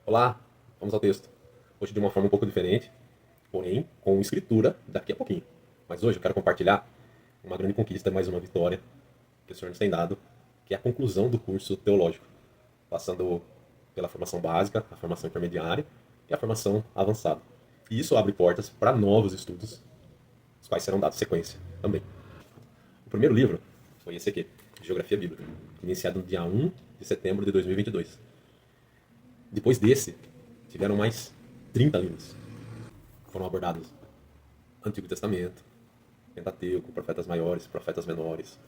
Olá, vamos ao texto. Hoje de uma forma um pouco diferente, porém com escritura daqui a pouquinho. Mas hoje eu quero compartilhar uma grande conquista, mais uma vitória que o Senhor nos tem dado, que é a conclusão do curso teológico, passando pela formação básica, a formação intermediária e a formação avançada. E isso abre portas para novos estudos, os quais serão dados sequência também. O primeiro livro foi esse aqui, Geografia Bíblica, iniciado no dia 1 de setembro de 2022. Depois desse, tiveram mais 30 livros. Foram abordados Antigo Testamento, Pentateuco, profetas maiores, profetas menores,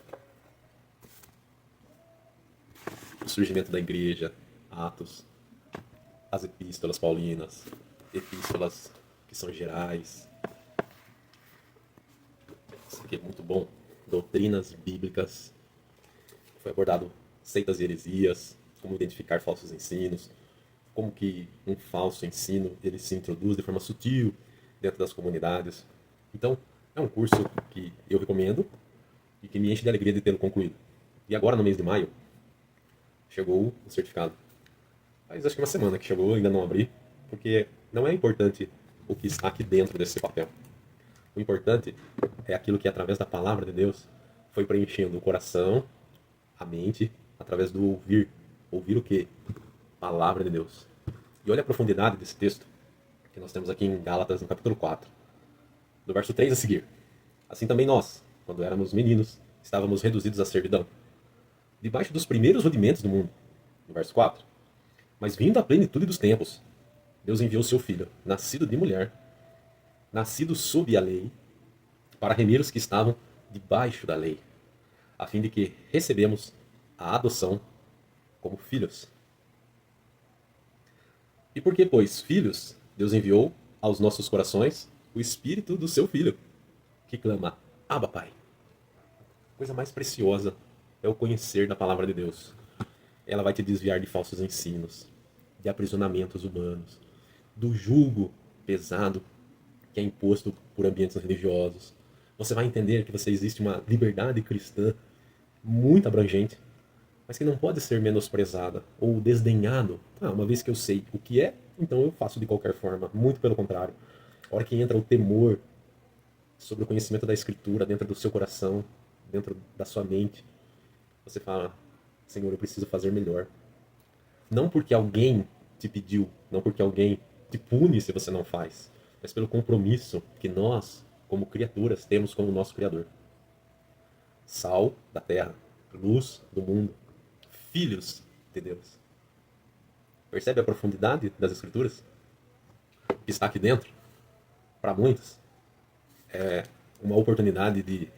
o surgimento da igreja, Atos, as epístolas paulinas, epístolas que são gerais. Isso aqui é muito bom. Doutrinas bíblicas. Foi abordado seitas e heresias, como identificar falsos ensinos, como que um falso ensino ele se introduz de forma sutil dentro das comunidades. Então, é um curso que eu recomendo e que me enche de alegria de tê-lo concluído. E agora, no mês de maio, chegou o certificado. Faz acho que uma semana que chegou, ainda não abri, porque não é importante o que está aqui dentro desse papel. O importante é aquilo que, através da palavra de Deus, foi preenchendo o coração, a mente, através do ouvir. Ouvir o quê? Palavra de Deus. E olha a profundidade desse texto que nós temos aqui em Gálatas, no capítulo 4, do verso 3 a seguir. Assim também nós, quando éramos meninos, estávamos reduzidos à servidão, debaixo dos primeiros rudimentos do mundo. No verso 4. Mas vindo à plenitude dos tempos, Deus enviou seu Filho, nascido de mulher, nascido sob a lei, para remir os que estavam debaixo da lei, a fim de que recebemos a adoção como filhos. E por que, pois, filhos, Deus enviou aos nossos corações o Espírito do seu Filho, que clama, Abba, Pai. A coisa mais preciosa é o conhecer da palavra de Deus. Ela vai te desviar de falsos ensinos, de aprisionamentos humanos, do jugo pesado que é imposto por ambientes religiosos. Você vai entender que você existe uma liberdade cristã muito abrangente, mas que não pode ser menosprezada ou desdenhado. Uma vez que eu sei o que é, então eu faço de qualquer forma. Muito pelo contrário. A hora que entra o temor sobre o conhecimento da Escritura dentro do seu coração, dentro da sua mente, você fala, Senhor, eu preciso fazer melhor. Não porque alguém te pediu, não porque alguém te pune se você não faz, mas pelo compromisso que nós, como criaturas, temos com o nosso Criador. Sal da terra, luz do mundo, filhos de Deus. Percebe a profundidade das Escrituras? Que está aqui dentro, para muitos, é uma oportunidade de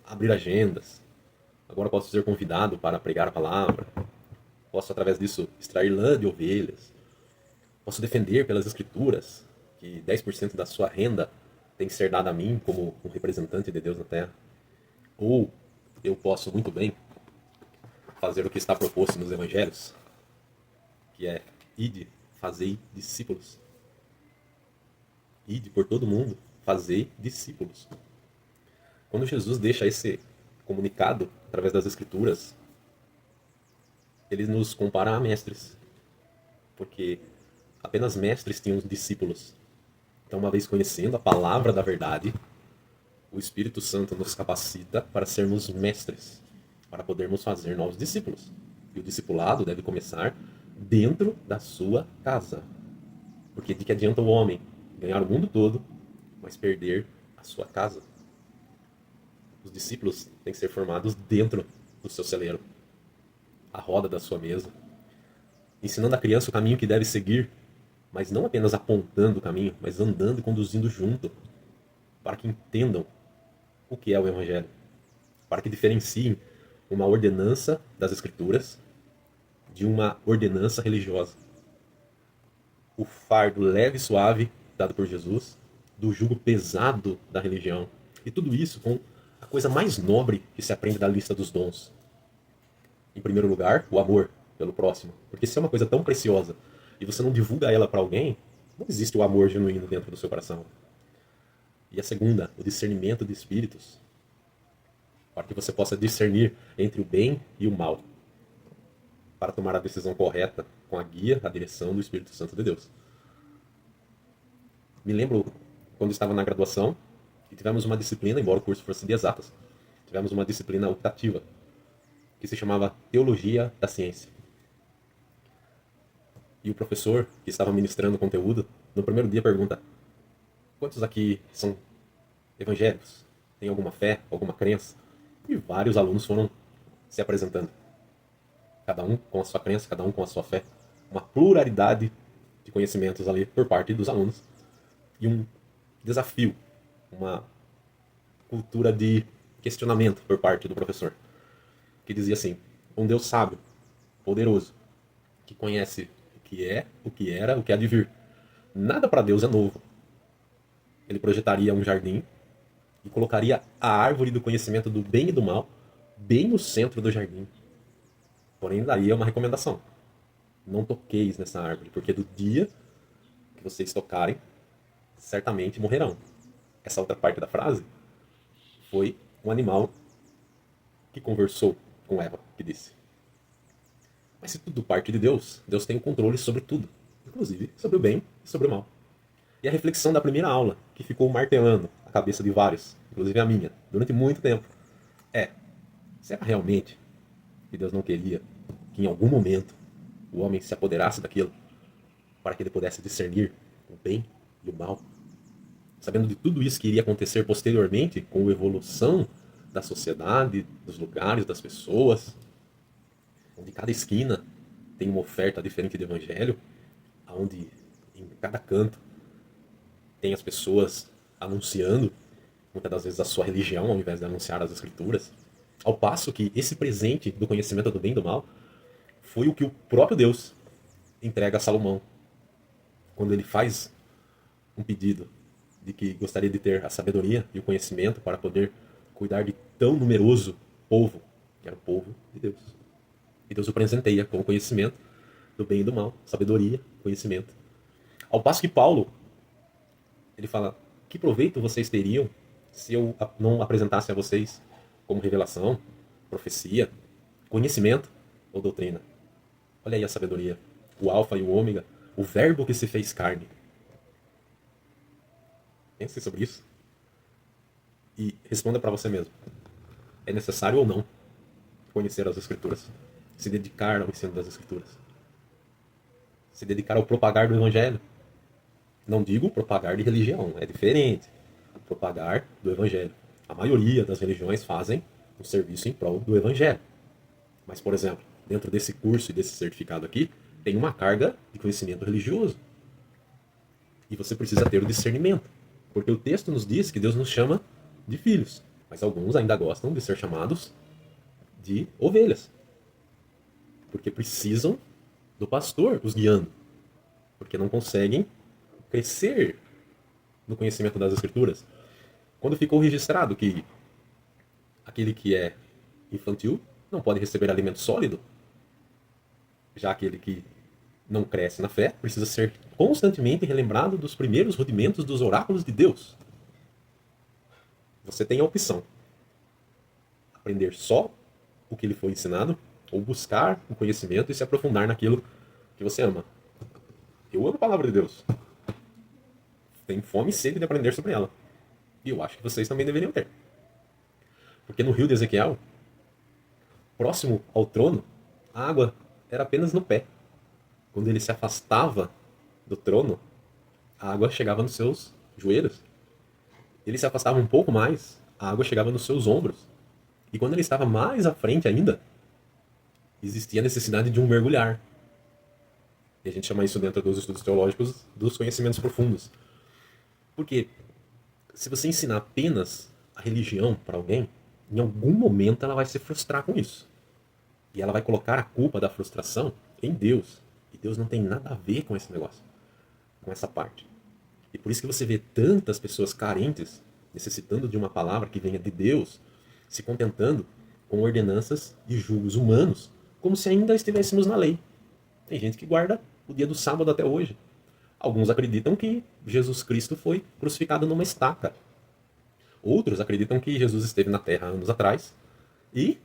abrir agendas. Agora posso ser convidado para pregar a palavra. Posso, através disso, extrair lã de ovelhas. Posso defender pelas Escrituras que 10% da sua renda tem que ser dada a mim como um representante de Deus na Terra. Ou eu posso muito bem fazer o que está proposto nos Evangelhos, que é ide, fazei discípulos. Ide por todo mundo, fazei discípulos. Quando Jesus deixa esse comunicado através das Escrituras, ele nos compara a mestres, porque apenas mestres tinham discípulos. Então, uma vez conhecendo a palavra da verdade, o Espírito Santo nos capacita para sermos mestres, para podermos fazer novos discípulos. E o discipulado deve começar dentro da sua casa. Porque de que adianta o homem ganhar o mundo todo, mas perder a sua casa? Os discípulos têm que ser formados dentro do seu celeiro, a roda da sua mesa, ensinando a criança o caminho que deve seguir, mas não apenas apontando o caminho, mas andando e conduzindo junto, para que entendam o que é o Evangelho, para que diferenciem uma ordenança das Escrituras de uma ordenança religiosa. O fardo leve e suave dado por Jesus, do jugo pesado da religião, e tudo isso com a coisa mais nobre que se aprende da lista dos dons. Em primeiro lugar, o amor pelo próximo, porque se é uma coisa tão preciosa e você não divulga ela para alguém, não existe o amor genuíno dentro do seu coração. E a segunda, o discernimento de espíritos, para que você possa discernir entre o bem e o mal. para tomar a decisão correta com a guia, a direção do Espírito Santo de Deus. Me lembro quando estava na graduação e tivemos uma disciplina, embora o curso fosse de exatas, tivemos uma disciplina optativa que se chamava Teologia da Ciência. E o professor que estava ministrando o conteúdo, no primeiro dia pergunta: quantos aqui são evangélicos? Tem alguma fé, alguma crença? E vários alunos foram se apresentando. Cada um com a sua crença, cada um com a sua fé. Uma pluralidade de conhecimentos ali por parte dos alunos. E um desafio, uma cultura de questionamento por parte do professor. Que dizia assim: um Deus sábio, poderoso, que conhece o que é, o que era, o que há de vir. Nada para Deus é novo. Ele projetaria um jardim e colocaria a árvore do conhecimento do bem e do mal bem no centro do jardim. Porém, daria uma recomendação: não toqueis nessa árvore, porque do dia que vocês tocarem, certamente morrerão. Essa outra parte da frase foi um animal que conversou com Eva, que disse: mas se tudo parte de Deus, Deus tem o controle sobre tudo, inclusive sobre o bem e sobre o mal. E a reflexão da primeira aula, que ficou martelando a cabeça de vários, inclusive a minha, durante muito tempo, é: será realmente que Deus não queria que em algum momento o homem se apoderasse daquilo para que ele pudesse discernir o bem e o mal? Sabendo de tudo isso que iria acontecer posteriormente com a evolução da sociedade, dos lugares, das pessoas, onde cada esquina tem uma oferta diferente de evangelho, onde em cada canto tem as pessoas anunciando, muitas das vezes, a sua religião, ao invés de anunciar as escrituras. Ao passo que esse presente do conhecimento do bem e do mal foi o que o próprio Deus entrega a Salomão, quando ele faz um pedido de que gostaria de ter a sabedoria e o conhecimento para poder cuidar de tão numeroso povo, que era o povo de Deus. E Deus o presenteia com o conhecimento do bem e do mal, sabedoria, conhecimento. Ao passo que Paulo, ele fala: que proveito vocês teriam se eu não apresentasse a vocês como revelação, profecia, conhecimento ou doutrina? Olha aí a sabedoria, o alfa e o ômega, o verbo que se fez carne. Pense sobre isso e responda para você mesmo: é necessário ou não conhecer as escrituras? Se dedicar ao ensino das escrituras? Se dedicar ao propagar do evangelho? Não digo propagar de religião, é diferente. Propagar do evangelho. A maioria das religiões fazem um serviço em prol do evangelho. Mas, por exemplo, dentro desse curso e desse certificado aqui, tem uma carga de conhecimento religioso. E você precisa ter o discernimento. Porque o texto nos diz que Deus nos chama de filhos. Mas alguns ainda gostam de ser chamados de ovelhas. Porque precisam do pastor os guiando. Porque não conseguem crescer no conhecimento das escrituras. Quando ficou registrado que aquele que é infantil não pode receber alimento sólido, já aquele que não cresce na fé precisa ser constantemente relembrado dos primeiros rudimentos dos oráculos de Deus. Você tem a opção: aprender só o que lhe foi ensinado, ou buscar o conhecimento e se aprofundar naquilo que você ama. Eu amo a palavra de Deus. Tenho fome e sede de aprender sobre ela. E eu acho que vocês também deveriam ter. Porque no rio de Ezequiel, próximo ao trono, a água era apenas no pé. Quando ele se afastava do trono, a água chegava nos seus joelhos. Ele se afastava um pouco mais, a água chegava nos seus ombros. E quando ele estava mais à frente ainda, existia a necessidade de um mergulhar. E a gente chama isso, dentro dos estudos teológicos, dos conhecimentos profundos. Porque se você ensinar apenas a religião para alguém, em algum momento ela vai se frustrar com isso. E ela vai colocar a culpa da frustração em Deus. E Deus não tem nada a ver com esse negócio, com essa parte. E por isso que você vê tantas pessoas carentes, necessitando de uma palavra que venha de Deus, se contentando com ordenanças e julgos humanos, como se ainda estivéssemos na lei. Tem gente que guarda o dia do sábado até hoje. Alguns acreditam que Jesus Cristo foi crucificado numa estaca. Outros acreditam que Jesus esteve na Terra anos atrás e,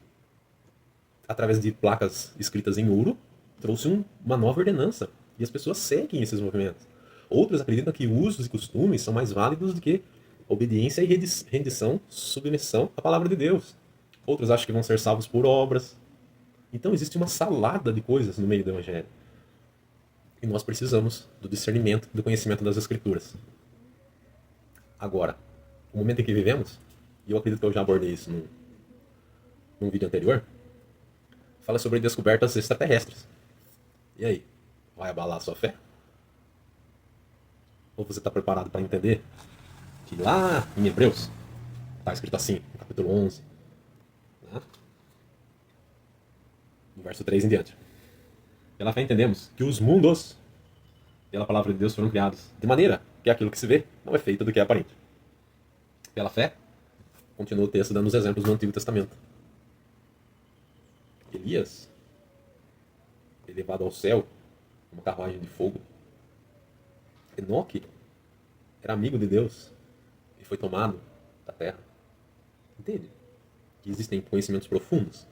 através de placas escritas em ouro, trouxe uma nova ordenança. E as pessoas seguem esses movimentos. Outros acreditam que usos e costumes são mais válidos do que obediência e rendição, submissão à palavra de Deus. Outros acham que vão ser salvos por obras. Então existe uma salada de coisas no meio do Evangelho. E nós precisamos do discernimento, do conhecimento das Escrituras. Agora, o momento em que vivemos, e eu acredito que eu já abordei isso num vídeo anterior, fala sobre descobertas extraterrestres. E aí? Vai abalar a sua fé? Ou você está preparado para entender que lá em Hebreus está escrito assim, no capítulo 11, né? No verso 3 em diante. Pela fé entendemos que os mundos, pela palavra de Deus, foram criados de maneira que aquilo que se vê não é feito do que é aparente. Pela fé, continua o texto dando os exemplos do Antigo Testamento. Elias, elevado ao céu, uma carruagem de fogo. Enoque era amigo de Deus e foi tomado da terra. Entende? Que existem conhecimentos profundos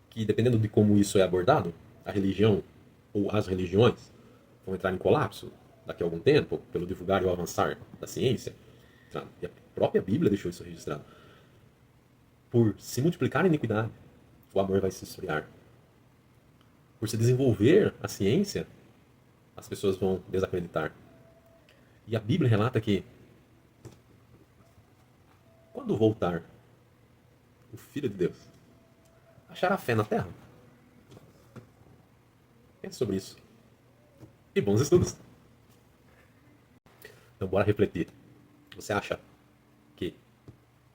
que, dependendo de como isso é abordado, a religião ou as religiões vão entrar em colapso daqui a algum tempo, pelo divulgar e o avançar da ciência. E a própria Bíblia deixou isso registrado. Por se multiplicar a iniquidade, o amor vai se esfriar. Por se desenvolver a ciência, as pessoas vão desacreditar. E a Bíblia relata que, quando voltar o Filho de Deus, achará fé na terra? Pense sobre isso. E bons estudos. Então, bora refletir. Você acha que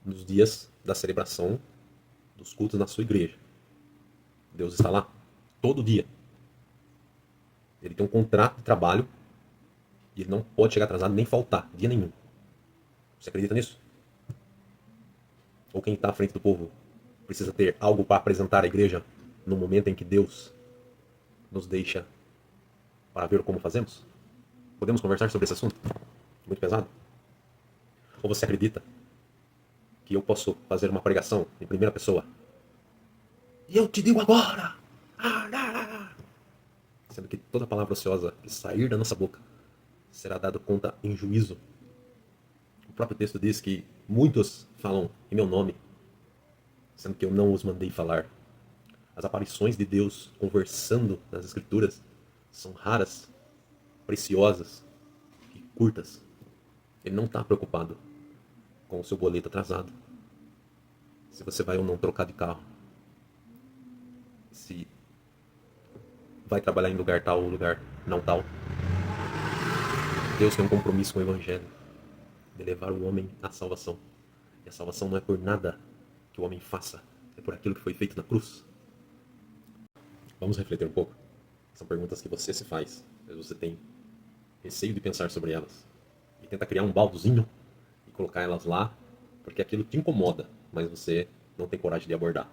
nos dias da celebração dos cultos na sua igreja, Deus está lá todo dia? Ele tem um contrato de trabalho e ele não pode chegar atrasado nem faltar dia nenhum. Você acredita nisso? Ou quem está à frente do povo precisa ter algo para apresentar à igreja no momento em que Deus nos deixa para ver como fazemos? Podemos conversar sobre esse assunto? Muito pesado? Ou você acredita que eu posso fazer uma pregação em primeira pessoa? E eu te digo agora! Sendo que toda palavra ociosa que sair da nossa boca será dada conta em juízo. O próprio texto diz que muitos falam em meu nome, sendo que eu não os mandei falar. As aparições de Deus conversando nas Escrituras são raras, preciosas e curtas. Ele não está preocupado com o seu boleto atrasado, se você vai ou não trocar de carro, se vai trabalhar em lugar tal ou lugar não tal. Deus tem um compromisso com o Evangelho de levar o homem à salvação. E a salvação não é por nada que o homem faça, é por aquilo que foi feito na cruz. Vamos refletir um pouco. São perguntas que você se faz, mas você tem receio de pensar sobre elas. E tenta criar um baldozinho e colocar elas lá, porque aquilo te incomoda, mas você não tem coragem de abordar.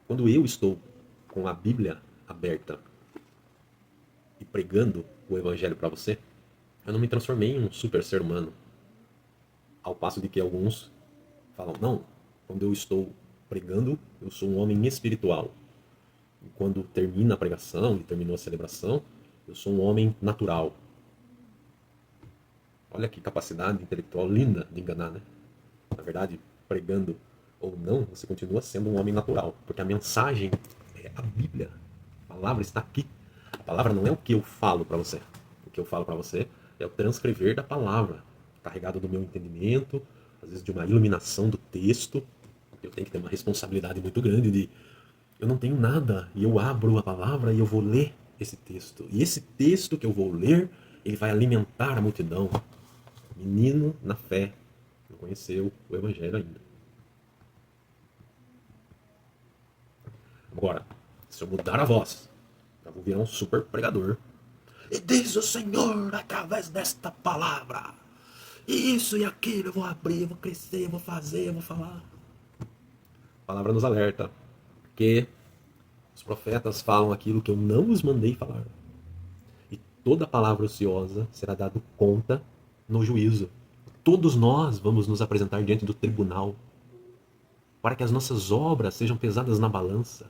Quando eu estou com a Bíblia aberta e pregando o Evangelho para você, eu não me transformei em um super ser humano. Ao passo de que alguns falam, não, quando eu estou pregando, eu sou um homem espiritual. E quando termina a pregação e terminou a celebração, eu sou um homem natural. Olha que capacidade intelectual linda de enganar, né? Na verdade, pregando ou não, você continua sendo um homem natural, porque a mensagem é a Bíblia. A palavra está aqui. A palavra não é o que eu falo para você. O que eu falo para você é o transcrever da palavra, carregado do meu entendimento, às vezes de uma iluminação do texto. Eu tenho que ter uma responsabilidade muito grande de eu não tenho nada e eu abro a palavra e eu vou ler esse texto. E esse texto que eu vou ler, ele vai alimentar a multidão. Menino na fé, não conheceu o Evangelho ainda. Agora, se eu mudar a voz, eu vou virar um super pregador. E diz o Senhor através desta palavra. Isso e aquilo, eu vou abrir, eu vou crescer, eu vou fazer, eu vou falar. A palavra nos alerta que os profetas falam aquilo que eu não os mandei falar. E toda palavra ociosa será dado conta no juízo. Todos nós vamos nos apresentar diante do tribunal para que as nossas obras sejam pesadas na balança.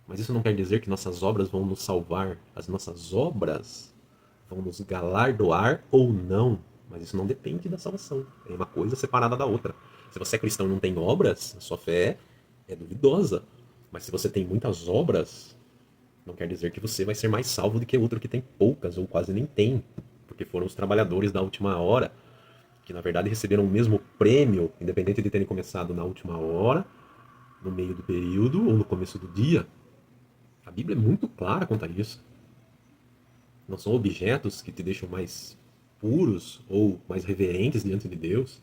Mas isso não quer dizer que nossas obras vão nos salvar. As nossas obras vão nos galardoar ou não. Mas isso não depende da salvação. É uma coisa separada da outra. Se você é cristão e não tem obras, a sua fé é duvidosa. Mas se você tem muitas obras, não quer dizer que você vai ser mais salvo do que outro que tem poucas ou quase nem tem. Porque foram os trabalhadores da última hora, que na verdade receberam o mesmo prêmio, independente de terem começado na última hora, no meio do período ou no começo do dia. A Bíblia é muito clara quanto a isso. Não são objetos que te deixam mais puros ou mais reverentes diante de Deus.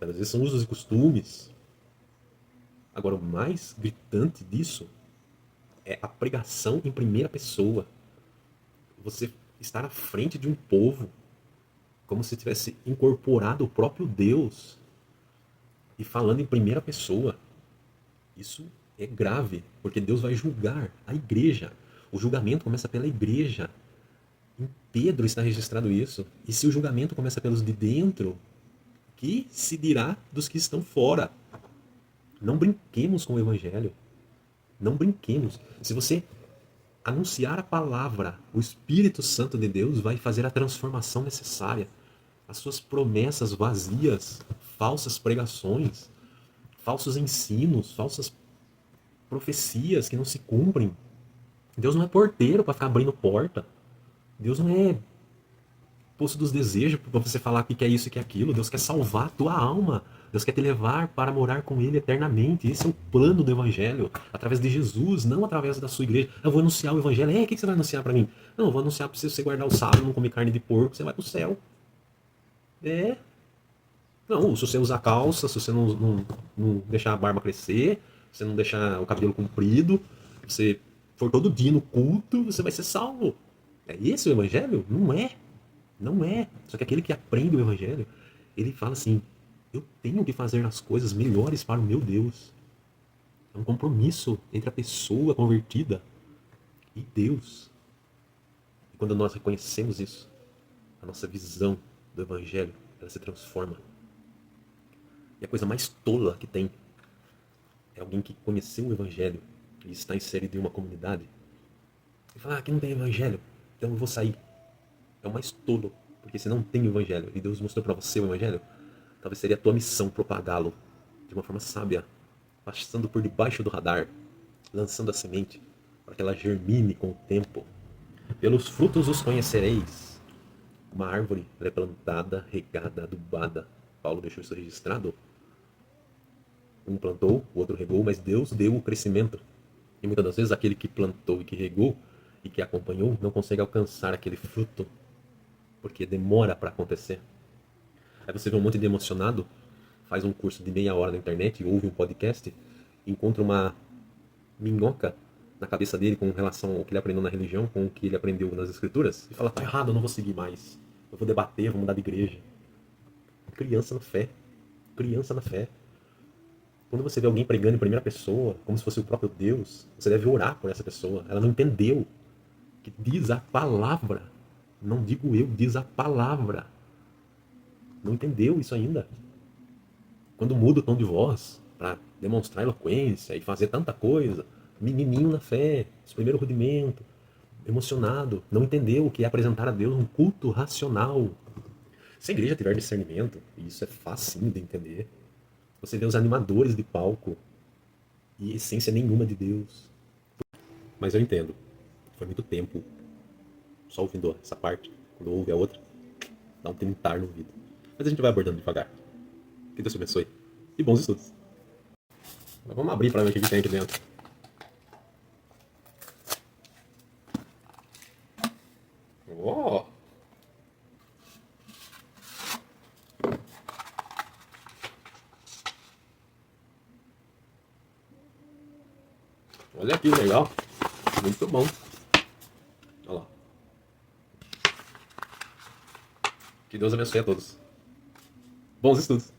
Às vezes são usos e costumes. Agora, o mais gritante disso é a pregação em primeira pessoa. Você estar à frente de um povo, como se tivesse incorporado o próprio Deus e falando em primeira pessoa. Isso é grave, porque Deus vai julgar a igreja. O julgamento começa pela igreja. Em Pedro está registrado isso. E se o julgamento começa pelos de dentro, que se dirá dos que estão fora? Não brinquemos com o evangelho. Não brinquemos. Se você anunciar a palavra, o Espírito Santo de Deus vai fazer a transformação necessária. As suas promessas vazias, falsas pregações, falsos ensinos, falsas profecias que não se cumprem. Deus não é porteiro para ficar abrindo porta. Deus não é poço dos desejos para você falar que quer isso e que aquilo. Deus quer salvar a tua alma. Deus quer te levar para morar com Ele eternamente. Esse é o plano do Evangelho. Através de Jesus, não através da sua igreja. Eu vou anunciar o Evangelho. O que você vai anunciar para mim? Não, eu vou anunciar para você guardar o sábado, não comer carne de porco, você vai para o céu. É. Não, se você usar calça, se você não deixar a barba crescer, se você não deixar o cabelo comprido, se você for todo dia no culto, você vai ser salvo. É esse o Evangelho? Não é. Não é. Só que aquele que aprende o Evangelho, ele fala assim, eu tenho que fazer as coisas melhores para o meu Deus. É um compromisso entre a pessoa convertida e Deus. E quando nós reconhecemos isso, a nossa visão do Evangelho, ela se transforma. E a coisa mais tola que tem é alguém que conheceu o Evangelho e está inserido em uma comunidade e fala, aqui não tem Evangelho, então eu vou sair. É o mais tolo, porque se não tem o Evangelho e Deus mostrou para você o Evangelho, talvez seria a tua missão propagá-lo de uma forma sábia, passando por debaixo do radar, lançando a semente para que ela germine com o tempo. Pelos frutos os conhecereis. Uma árvore ela é plantada, regada, adubada. Paulo deixou isso registrado. Um plantou, o outro regou, mas Deus deu o crescimento. E muitas das vezes aquele que plantou e que regou e que acompanhou não consegue alcançar aquele fruto, porque demora para acontecer. Aí você vê um monte de emocionado, faz um curso de meia hora na internet, ouve um podcast, encontra uma minhoca na cabeça dele com relação ao que ele aprendeu na religião, com o que ele aprendeu nas escrituras, e fala, tá errado, eu não vou seguir mais. Eu vou debater, eu vou mudar de igreja. Criança na fé. Criança na fé. Quando você vê alguém pregando em primeira pessoa, como se fosse o próprio Deus, você deve orar por essa pessoa. Ela não entendeu que diz a palavra. Não digo eu, diz a palavra. Não entendeu isso ainda. Quando muda o tom de voz para demonstrar eloquência e fazer tanta coisa, menininho na fé, esse primeiro rudimento, emocionado, não entendeu o que é apresentar a Deus um culto racional. Se a igreja tiver discernimento, e isso é facinho de entender, você vê os animadores de palco e essência nenhuma de Deus. Mas eu entendo. Foi muito tempo só ouvindo essa parte. Quando ouve a outra, dá um tentar no ouvido. Mas a gente vai abordando devagar. Que Deus te abençoe. E bons estudos. Agora vamos abrir para ver o que tem aqui dentro. Oh! Olha que legal. Muito bom. Olha lá. Que Deus abençoe a todos. Bons estudos.